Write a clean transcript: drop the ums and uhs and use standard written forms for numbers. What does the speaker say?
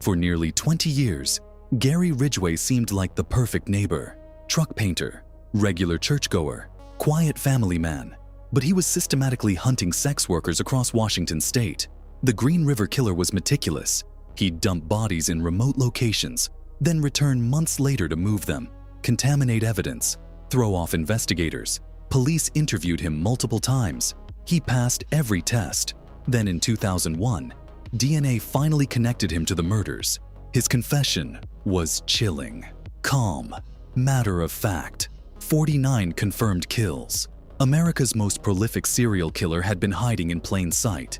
For nearly 20 years, Gary Ridgway seemed like the perfect neighbor, truck painter, regular churchgoer, quiet family man. But he was systematically hunting sex workers across Washington state. The Green River Killer was meticulous. He'd dump bodies in remote locations, then return months later to move them, contaminate evidence, throw off investigators. Police interviewed him multiple times. He passed every test. Then in 2001, DNA finally connected him to the murders. His confession was chilling, calm, matter of fact. 49 confirmed kills. America's most prolific serial killer had been hiding in plain sight.